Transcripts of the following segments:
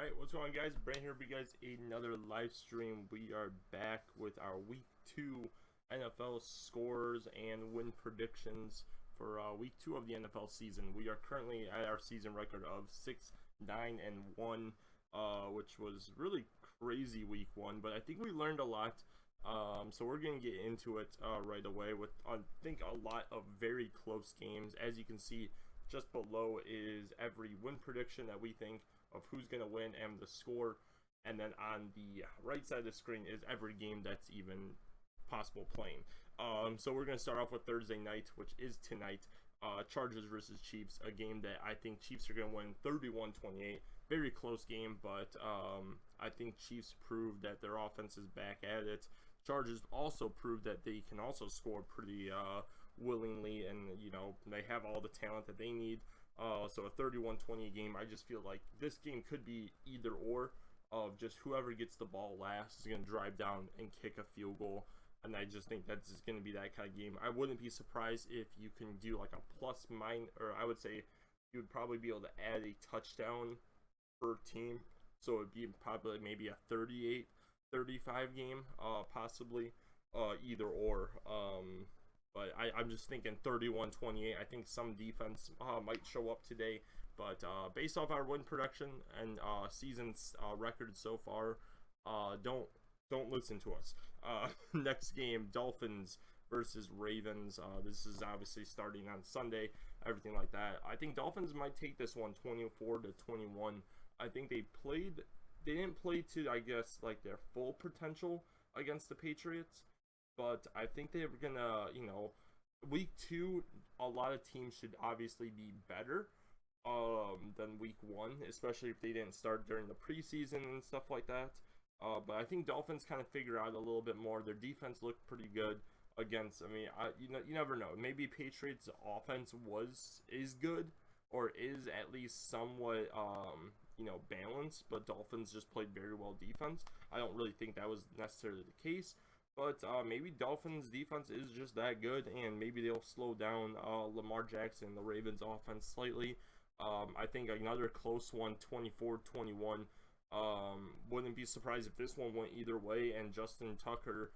Alright, what's going on, guys? Brandon here for you guys, another live stream. We are back with our week 2 NFL scores and win predictions for week 2 of the NFL season. We are currently at our season record of 6-9-1, which was really crazy week 1, but I think we learned a lot. So we're going to get into it right away with, I think, a lot of very close games. As you can see, just below is every win prediction that we think of who's going to win and the score, and then on the right side of the screen is every game that's even possible playing. So we're going to start off with Thursday night, which is tonight, Chargers versus Chiefs, a game that I think Chiefs are going to win 31-28. Very close game, but I think Chiefs proved that their offense is back at it. Chargers also proved that they can also score pretty willingly, and you know, they have all the talent that they need. So a 31-20 game, I just feel like this game could be either or, of just whoever gets the ball last is going to drive down and kick a field goal, and I just think that's just going to be that kind of game. I wouldn't be surprised if you can do like a plus minus, or I would say you would probably be able to add a touchdown per team, so it'd be probably maybe a 38-35 game, possibly, either or. But I'm just thinking 31-28. I think some defense might show up today. But based off our win production and season's record so far, don't listen to us. Next game, Dolphins versus Ravens. This is obviously starting on Sunday, everything like that. I think Dolphins might take this one 24-21. I think they didn't play to, I guess, like their full potential against the Patriots. But I think they're gonna, you know, week 2, a lot of teams should obviously be better than week 1, especially if they didn't start during the preseason and stuff like that. But I think Dolphins kind of figure out a little bit more. Their defense looked pretty good against. I mean, you never know. Maybe Patriots' offense is good, or is at least somewhat balanced. But Dolphins just played very well defense. I don't really think that was necessarily the case. But maybe Dolphins' defense is just that good, and maybe they'll slow down Lamar Jackson, the Ravens' offense, slightly. I think another close one, 24-21. Wouldn't be surprised if this one went either way, and Justin Tucker,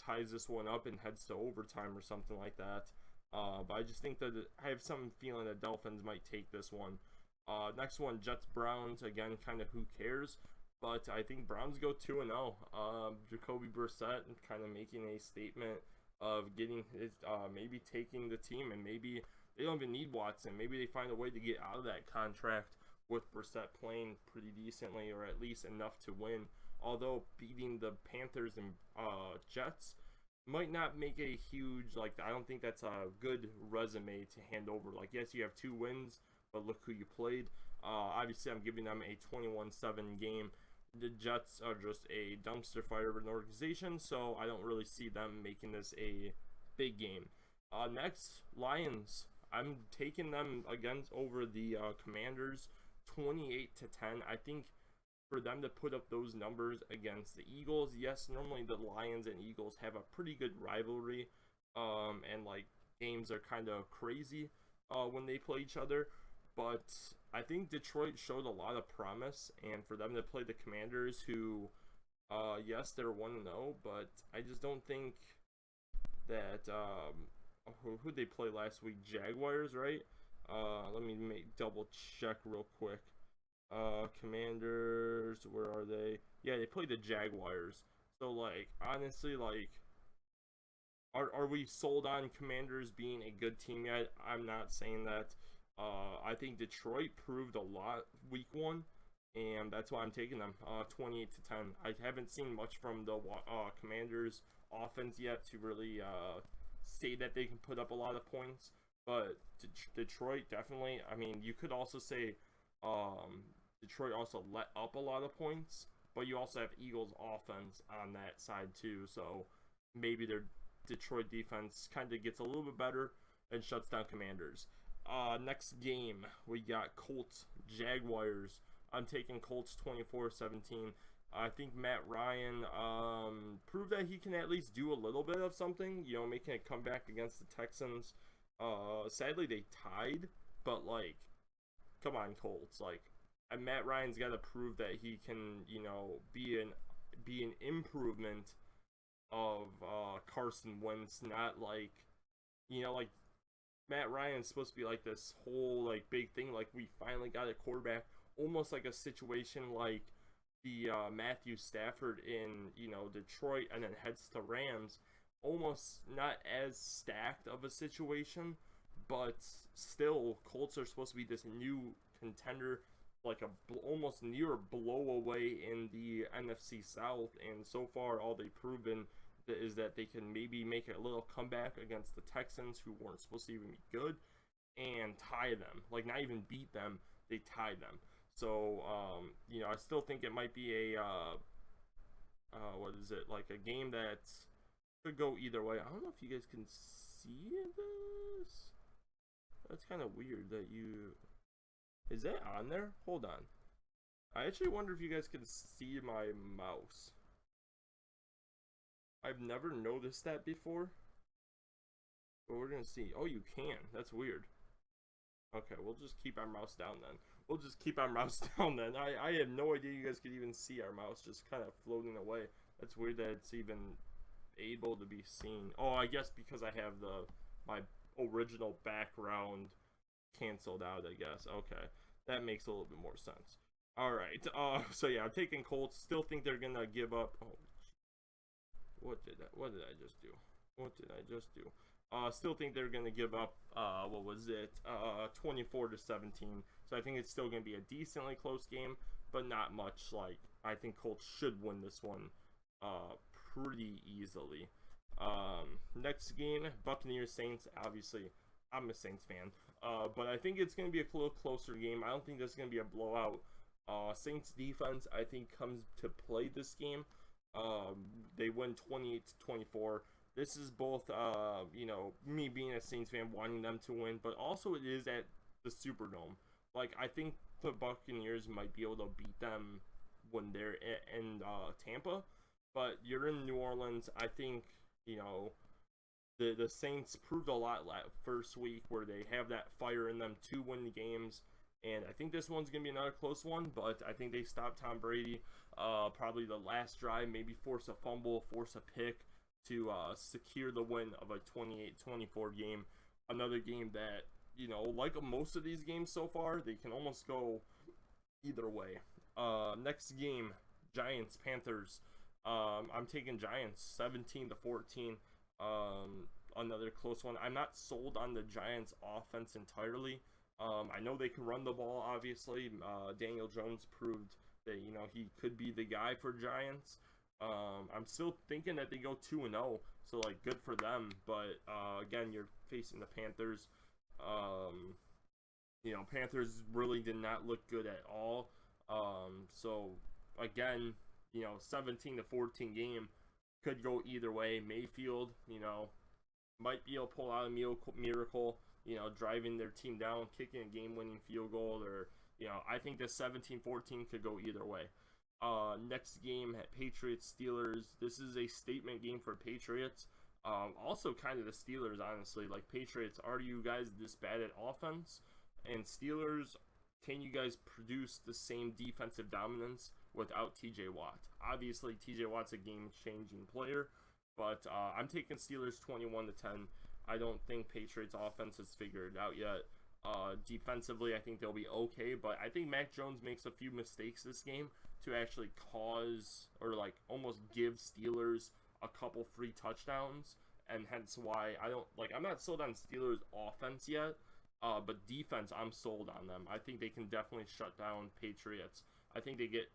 ties this one up and heads to overtime or something like that. But I just think that I have some feeling that Dolphins might take this one. Next one, Jets-Browns. Again, kind of who cares? But I think Browns go 2-0. Jacoby Brissett kind of making a statement of getting his, maybe taking the team, and maybe they don't even need Watson. Maybe they find a way to get out of that contract with Brissett playing pretty decently, or at least enough to win. Although beating the Panthers and Jets might not make a huge, I don't think that's a good resume to hand over. Yes, you have 2 wins, but look who you played. Obviously, I'm giving them a 21-7 game. The Jets are just a dumpster fire of an organization, so I don't really see them making this a big game. Next, Lions. I'm taking them over the Commanders, 28-10. I think for them to put up those numbers against the Eagles, yes, normally the Lions and Eagles have a pretty good rivalry, and games are kind of crazy when they play each other. But I think Detroit showed a lot of promise, and for them to play the Commanders, who, yes, they're 1-0, but I just don't think that, who'd they play last week? Jaguars, right? Let me double check real quick. Commanders, where are they? Yeah, they played the Jaguars. So, honestly, are we sold on Commanders being a good team yet? I'm not saying that. I think Detroit proved a lot week 1, and that's why I'm taking them 28-10. I haven't seen much from the Commanders offense yet to really say that they can put up a lot of points, but Detroit definitely. I mean, you could also say Detroit also let up a lot of points, but you also have Eagles offense on that side too, so maybe their Detroit defense kind of gets a little bit better and shuts down Commanders. Next game, we got Colts, Jaguars. I'm taking Colts 24-17. I think Matt Ryan proved that he can at least do a little bit of something, making a comeback against the Texans. Sadly, they tied, but, come on, Colts. And Matt Ryan's got to prove that he can, you know, be an improvement of Carson Wentz, not like, you know, like Matt Ryan's supposed to be like this whole like big thing, like we finally got a quarterback, almost like a situation like the Matthew Stafford in, you know, Detroit and then heads to Rams, almost not as stacked of a situation, but still Colts are supposed to be this new contender, like a almost near blowaway in the NFC South, and so far all they've proven is that they can maybe make a little comeback against the Texans, who weren't supposed to even be good, and tie them. Like, not even beat them, they tied them. So, you know, I still think it might be a, what is it, like a game that could go either way. I don't know if you guys can see this. That's kind of weird that you... Is that on there? Hold on. I actually wonder if you guys can see my mouse. I've never noticed that before. But we're gonna see. Oh, you can. That's weird. Okay, we'll just keep our mouse down then. We'll just keep our mouse down then. I had no idea you guys could even see our mouse just kind of floating away. That's weird that it's even able to be seen. Oh, I guess because I have my original background canceled out, I guess. Okay, that makes a little bit more sense. All right. So yeah, I'm taking Colts. Still think they're gonna give up. Oh, what did I just do? What did I just do? Still think they're gonna give up. What was it? 24-17. So I think it's still gonna be a decently close game, but not much. Like, I think Colts should win this one, pretty easily. Next game, Buccaneers Saints. Obviously, I'm a Saints fan. But I think it's gonna be a little closer game. I don't think this is gonna be a blowout. Saints defense, I think, comes to play this game. They win 28-24. This is both, you know, me being a Saints fan, wanting them to win, but also it is at the Superdome. Like, I think the Buccaneers might be able to beat them when they're in Tampa, but you're in New Orleans. I think, you know, the Saints proved a lot first week where they have that fire in them to win the games. And I think this one's going to be another close one, but I think they stopped Tom Brady, probably the last drive, maybe force a fumble, force a pick to secure the win of a 28-24 game. Another game that, you know, like most of these games so far, they can almost go either way. Next game, Giants-Panthers. I'm taking Giants 17-14. Another close one. I'm not sold on the Giants offense entirely. I know they can run the ball, obviously. Daniel Jones proved that, you know, he could be the guy for Giants. I'm still thinking that they go 2-0, so, like, good for them. But, again, you're facing the Panthers. You know, Panthers really did not look good at all. So, again, you know, 17-14 game could go either way. Mayfield, you know, might be able to pull out a miracle, you know, driving their team down, kicking a game-winning field goal, or, you know, I think the 17-14 could go either way. Next game, Patriots-Steelers. This is a statement game for Patriots. Also kind of the Steelers, honestly. Like, Patriots, are you guys this bad at offense? And Steelers, can you guys produce the same defensive dominance without TJ Watt? Obviously, TJ Watt's a game-changing player, but I'm taking Steelers 21-10. I don't think Patriots offense is figured out yet. Defensively, I think they'll be okay, but I think Mac Jones makes a few mistakes this game to actually cause, or like almost give Steelers a couple free touchdowns, and hence why I'm not sold on Steelers offense yet, but defense, I'm sold on them. I think they can definitely shut down Patriots. I think they get,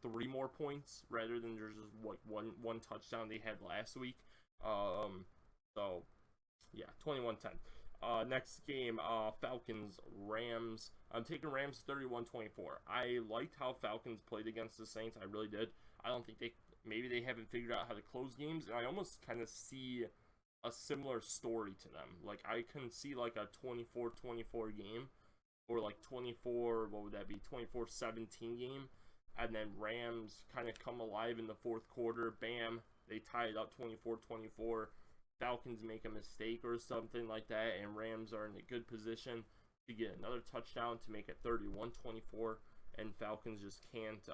3 more points rather than just like one touchdown they had last week. So yeah, 21-10. Next game, Falcons-Rams. I'm taking Rams 31-24. I liked how Falcons played against the Saints. I really did. I don't think maybe they haven't figured out how to close games. And I almost kind of see a similar story to them. Like, I can see like a 24-24 game, or like 24-17 game. And then Rams kind of come alive in the fourth quarter. Bam, they tie it up 24-24. Falcons make a mistake or something like that, and Rams are in a good position. to get another touchdown to make it 31-24, and Falcons just can't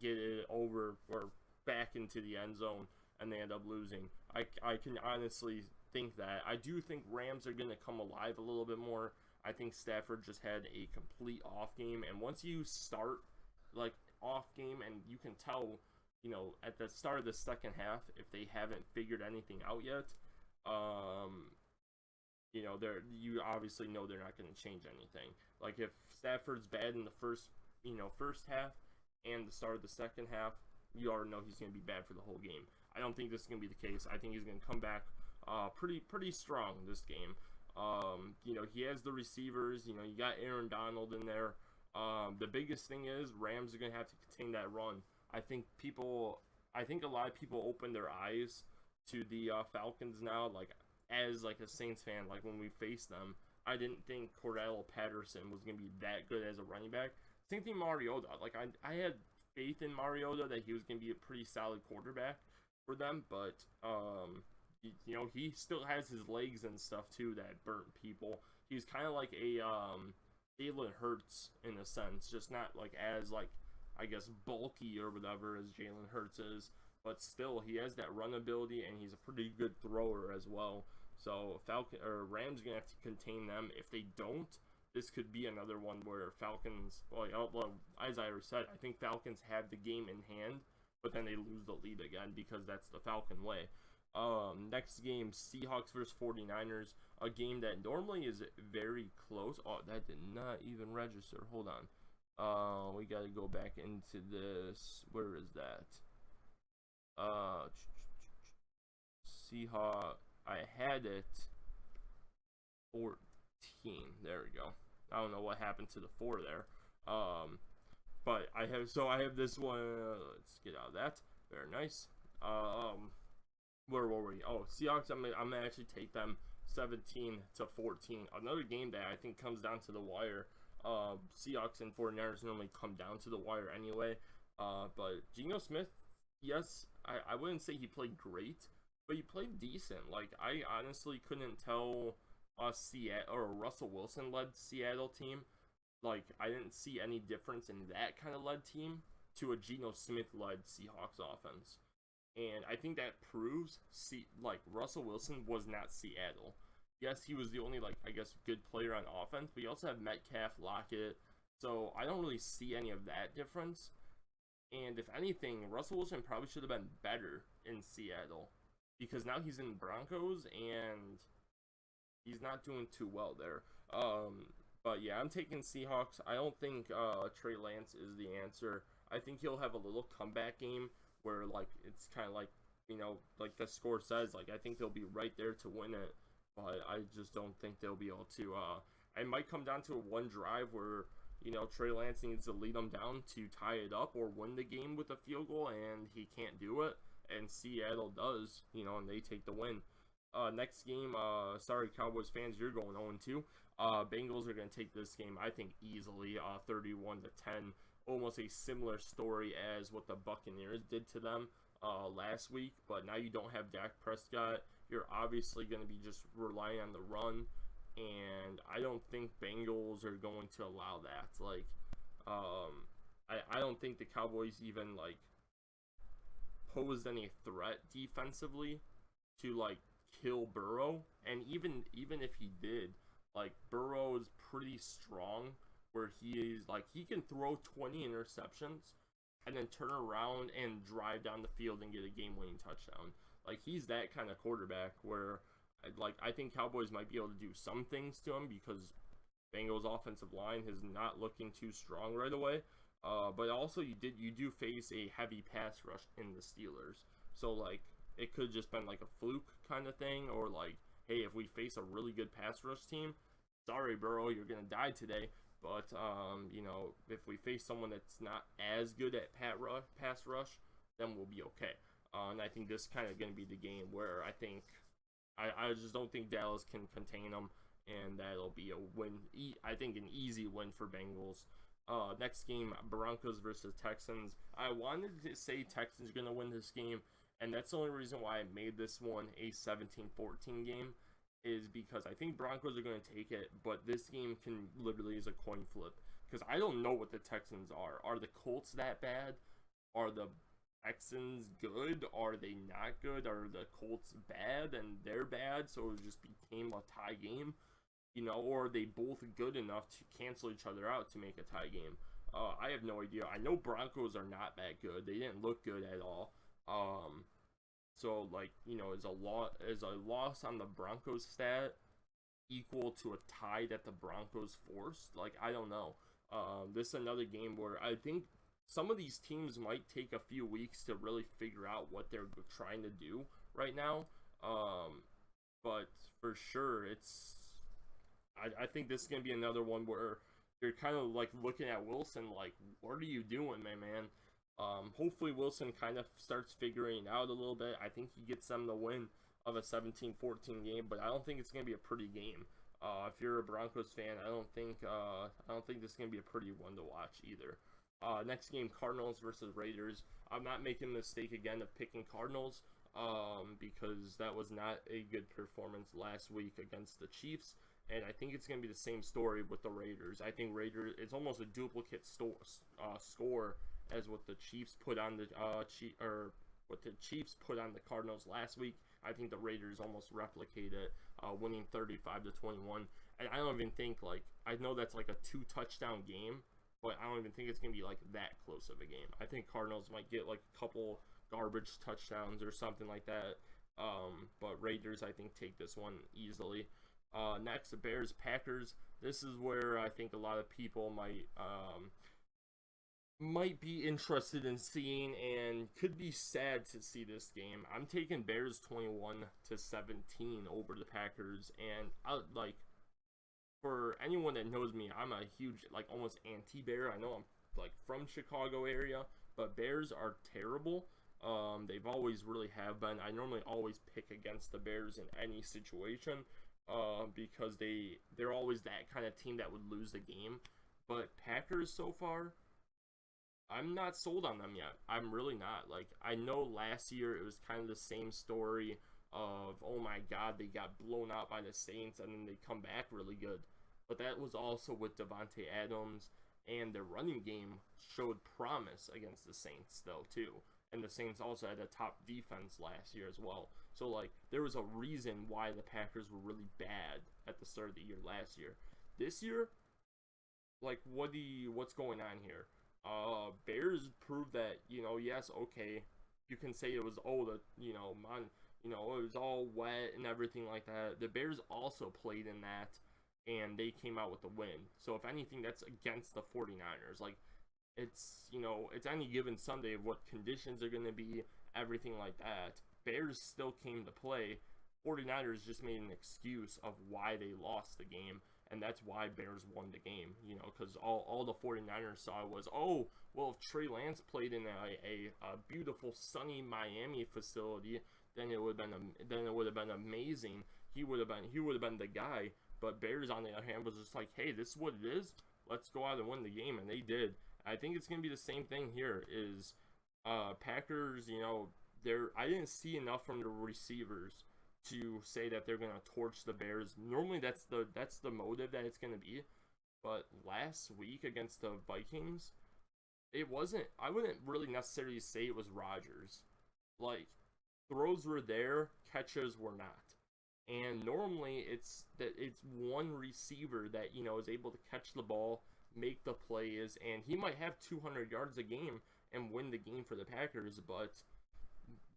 get it over or back into the end zone, and they end up losing. I can honestly think that. I do think Rams are going to come alive a little bit more. I think Stafford just had a complete off game, and once you start like off game, and you can tell, you know, at the start of the second half, if they haven't figured anything out yet, you know, you obviously know they're not going to change anything. Like if Stafford's bad in the first half and the start of the second half, you already know he's going to be bad for the whole game. I don't think this is going to be the case. I think he's going to come back pretty strong this game. You know, he has the receivers. You know, you got Aaron Donald in there. The biggest thing is Rams are going to have to contain that run. I think a lot of people open their eyes to the Falcons now. Like, as like a Saints fan, like when we faced them, I didn't think Cordell Patterson was going to be that good as a running back. Same thing Mariota. Like, I had faith in Mariota that he was going to be a pretty solid quarterback for them, but you know, he still has his legs and stuff too that burnt people. He's kind of like a Jalen Hurts in a sense, just not like as like, I guess, bulky or whatever as Jalen Hurts is, but still he has that run ability and he's a pretty good thrower as well. So Rams are gonna have to contain them. If they don't, this could be another one where Falcons, well, as I already said, I think Falcons have the game in hand, but then they lose the lead again because that's the Falcon way. Next game, Seahawks versus 49ers, a game that normally is very close. Oh, that did not even register. Hold on. We got to go back into this. Where is that? Seahawks. I had it 14. There we go. I don't know what happened to the 4 there. But I have this one. Let's get out of that. Very nice. Where were we? Oh, Seahawks. I'm gonna actually take them 17-14. Another game that I think comes down to the wire. Seahawks and 49ers normally come down to the wire anyway. But Geno Smith, yes, I wouldn't say he played great, but he played decent. Like, I honestly couldn't tell Seattle or Russell Wilson led Seattle team. Like, I didn't see any difference in that kind of led team to a Geno Smith led Seahawks offense. And I think that proves, Russell Wilson was not Seattle. Yes, he was the only, I guess, good player on offense, but you also have Metcalf, Lockett, so I don't really see any of that difference. And if anything, Russell Wilson probably should have been better in Seattle, because now he's in Broncos, and he's not doing too well there. But yeah, I'm taking Seahawks. I don't think Trey Lance is the answer. I think he'll have a little comeback game, where it's kind of like the score says, I think they'll be right there to win it, but I just don't think they'll be able to. It might come down to one drive where Trey Lance needs to lead them down to tie it up or win the game with a field goal, and he can't do it, and Seattle does, and they take the win. Next game, sorry Cowboys fans, you're going 0-2. Bengals are going to take this game, I think, easily, 31-10. Almost a similar story as what the Buccaneers did to them last week, but now you don't have Dak Prescott. You're obviously going to be just relying on the run, and I don't think Bengals are going to allow that. I don't think the Cowboys even posed any threat defensively to kill Burrow, and even if he did, Burrow is pretty strong, where he can throw 20 interceptions and then turn around and drive down the field and get a game-winning touchdown. He's that kind of quarterback where, I think Cowboys might be able to do some things to him, because Bengals' offensive line is not looking too strong right away. But also you do face a heavy pass rush in the Steelers. So, it could just been a fluke kind of thing, or hey, if we face a really good pass rush team, sorry, Burrow, you're going to die today. But, if we face someone that's not as good at pass rush, then we'll be okay. And I think this is kind of going to be the game where I just don't think Dallas can contain them, and that'll be a win. I think an easy win for Bengals. Next game, Broncos versus Texans. I wanted to say Texans are going to win this game, and that's the only reason why I made this one a 17-14 game. is because I think Broncos are going to take it, but this game can literally is a coin flip because I don't know what the Texans are. Are the Colts that bad? Are the Texans good? Are they not good? Are the Colts bad and they're bad, so it just became a tie game? You know, or are they both good enough to cancel each other out to make a tie game? I have no idea. I know Broncos are not that good. They didn't look good at all. So like, you know, is a loss on the Broncos stat equal to a tie that the Broncos forced? Like, I don't know. This is another game where I think some of these teams might take a few weeks to really figure out what they're trying to do right now. But for sure, I think this is gonna be another one where you're kind of like looking at Wilson like, what are you doing, my man? Hopefully Wilson kind of starts figuring it out a little bit. I think he gets them the win of a 17-14 game, but I don't think it's gonna be a pretty game. If you're a Broncos fan, I don't think this is gonna be a pretty one to watch either. Next game, Cardinals versus Raiders. I'm not making the mistake again of picking Cardinals, because that was not a good performance last week against the Chiefs. And I think it's going to be the same story with the Raiders. I think Raiders, it's almost a duplicate score as what the Chiefs put on the Chiefs put on the Cardinals last week. I think the Raiders almost replicate it, winning 35-21. And I don't even think, like, I know that's like a 2-touchdown game, but I don't even think it's going to be like that close of a game. I think Cardinals might get like a couple garbage touchdowns or something like that. But Raiders, I think, take this one easily. Next, the Bears-Packers. This is where I think a lot of people might be interested in seeing and could be sad to see this game. I'm taking Bears 21-17 over the Packers, and for anyone that knows me, I'm a huge, like, almost anti-Bear. I know I'm like from Chicago area, but Bears are terrible. They've always really have been. I normally always pick against the Bears in any situation. Because they're always that kind of team that would lose the game. But Packers so far, I'm not sold on them yet. I'm really not. Like, I know last year it was kind of the same story of, oh my god, they got blown out by the Saints and then they come back really good. But that was also with Devontae Adams, and their running game showed promise against the Saints though too. And the Saints also had a top defense last year as well. So, like, there was a reason why the Packers were really bad at the start of the year last year. This year, like, what's going on here? Bears proved that, you know, yes, okay, you can say it was, it was all wet and everything like that. The Bears also played in that, and they came out with the win. So, if anything, that's against the 49ers. Like, it's any given Sunday of what conditions are going to be, everything like that. Bears still came to play. 49ers just made an excuse of why they lost the game, and that's why Bears won the game, you know, because all the 49ers saw was, oh, well, if Trey Lance played in a beautiful sunny Miami facility, then it would have been amazing. He would have been the guy. But Bears, on the other hand, was just like, hey, this is what it is. Let's go out and win the game, and they did. I think it's going to be the same thing here. Is Packers, you know, I didn't see enough from the receivers to say that they're going to torch the Bears. Normally that's the motive that it's going to be. But last week against the Vikings, it wasn't. I wouldn't really necessarily say it was Rodgers. Like, throws were there, catches were not. And normally it's one receiver that, you know, is able to catch the ball, make the plays, and he might have 200 yards a game and win the game for the Packers, but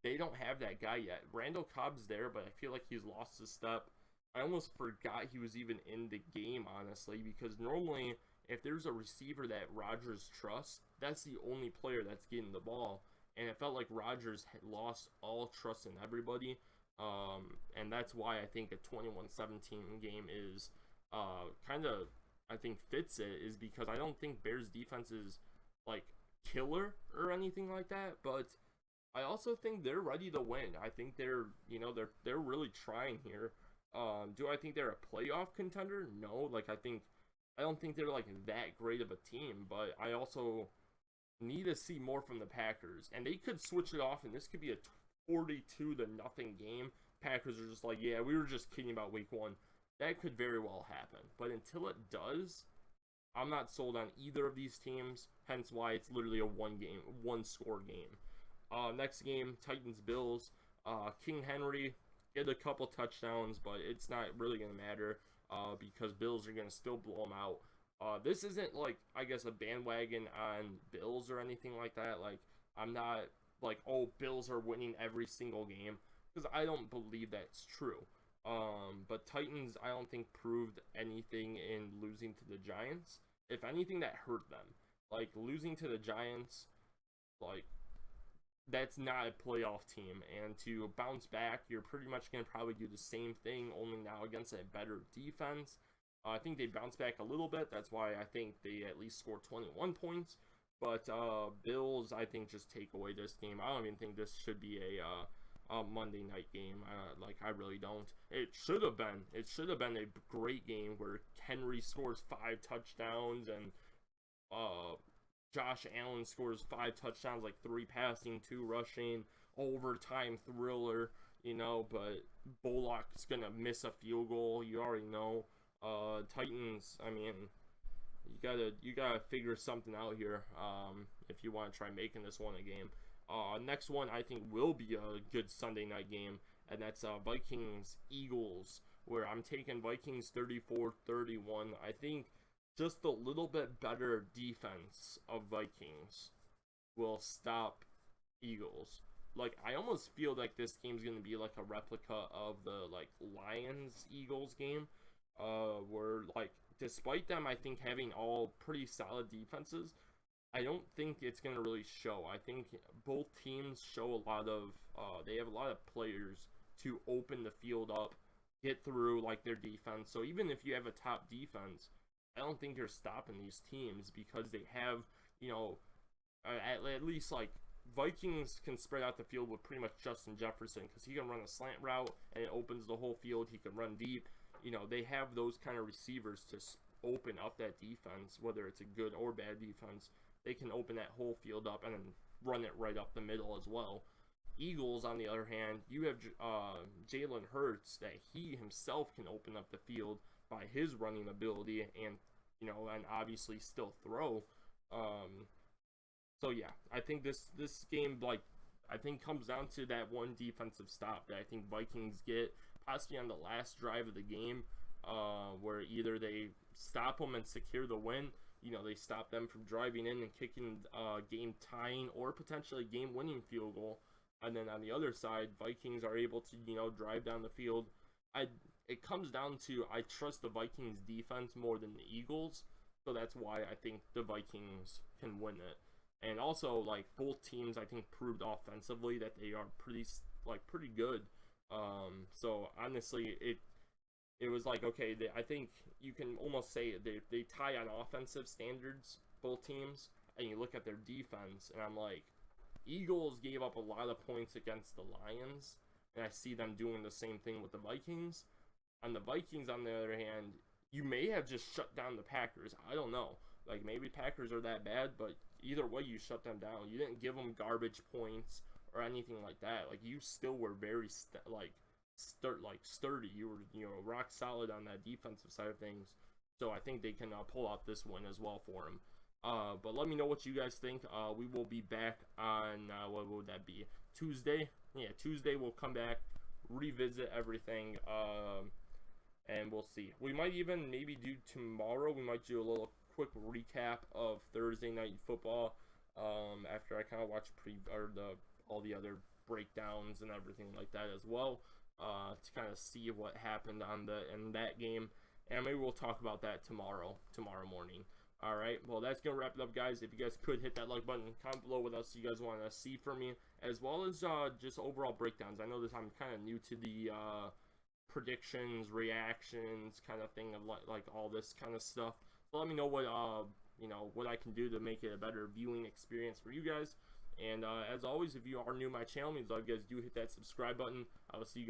they don't have that guy yet. Randall Cobb's there, but I feel like he's lost his step. I almost forgot he was even in the game, honestly, because normally if there's a receiver that Rodgers trusts, that's the only player that's getting the ball. And it felt like Rodgers had lost all trust in everybody. And that's why I think a 21-17 game is kind of, I think, fits it, is because I don't think Bears defense is like killer or anything like that, but I also think they're ready to win. I think they're really trying here. Do I think they're a playoff contender? No. Like, I don't think they're like that great of a team, but I also need to see more from the Packers, and they could switch it off, and this could be a 42-0 game. Packers are just like, yeah, we were just kidding about week 1. That could very well happen. But until it does, I'm not sold on either of these teams. Hence why it's literally a one score game. Next game, Titans-Bills. King Henry get a couple touchdowns, but it's not really going to matter because Bills are going to still blow them out. This isn't like, I guess, a bandwagon on Bills or anything like that. Like, I'm not like, oh, Bills are winning every single game, because I don't believe that's true. But Titans, I don't think proved anything in losing to the Giants. If anything, that hurt them. Like, losing to the Giants, like, that's not a playoff team. And to bounce back, you're pretty much going to probably do the same thing, only now against a better defense. I think they bounced back a little bit. That's why I think they at least scored 21 points. But Bills, I think, just take away this game. I don't even think this should be a Monday night game. I really don't. It should have been. It should have been a great game where Henry scores 5 touchdowns and Josh Allen scores 5 touchdowns, like 3 passing, 2 rushing, overtime thriller, you know. But Bullock's gonna miss a field goal. You already know. Titans, I mean, you gotta figure something out here if you want to try making this one a game. Next one I think will be a good Sunday night game, and that's Vikings-Eagles, where I'm taking Vikings 34-31. I think just a little bit better defense of Vikings will stop Eagles. Like, I almost feel like this game's gonna be like a replica of the like Lions-Eagles game, where like, despite them, I think, having all pretty solid defenses, I don't think it's going to really show. I think both teams show a lot of, they have a lot of players to open the field up, get through, like, their defense. So even if you have a top defense, I don't think you're stopping these teams because they have, you know, at least, like, Vikings can spread out the field with pretty much Justin Jefferson because he can run a slant route and it opens the whole field. He can run deep. You know, they have those kind of receivers to open up that defense, whether it's a good or bad defense. They can open that whole field up and then run it right up the middle as well. Eagles, on the other hand, you have Jalen Hurts, that he himself can open up the field by his running ability and, you know, and obviously still throw. So yeah, I think this game, like, I think comes down to that one defensive stop that I think Vikings get, possibly on the last drive of the game, where either they stop them and secure the win, you know, they stop them from driving in and kicking game tying or potentially game winning field goal, and then on the other side, Vikings are able to, you know, drive down the field. It comes down to, I trust the Vikings defense more than the Eagles, so that's why I think the Vikings can win it. And also, like, both teams, I think, proved offensively that they are pretty good. So honestly, it was like, okay, I think you can almost say they tie on offensive standards, both teams, and you look at their defense, and I'm like, Eagles gave up a lot of points against the Lions, and I see them doing the same thing with the Vikings. On the Vikings, on the other hand, you may have just shut down the Packers. I don't know. Like, maybe Packers are that bad, but either way, you shut them down. You didn't give them garbage points or anything like that. Like, you still were very sturdy. You were, you know, rock solid on that defensive side of things. So I think they can pull out this one as well for them. But let me know what you guys think. We will be back on what would that be? Tuesday. Yeah, Tuesday we'll come back, revisit everything, and we'll see. We might even maybe do tomorrow. We might do a little quick recap of Thursday night football. After I kind of watch all the other breakdowns and everything like that as well, to kind of see what happened in that game, and maybe we'll talk about that tomorrow morning. All right, well, that's gonna wrap it up, guys. If you guys could hit that like button, comment below what else you guys want to see from me, as well as just overall breakdowns. I know that I'm kind of new to the predictions, reactions kind of thing, of like all this kind of stuff. So let me know what you know, what I can do to make it a better viewing experience for you guys. And as always, if you are new to my channel, means you guys do hit that subscribe button. I will see you guys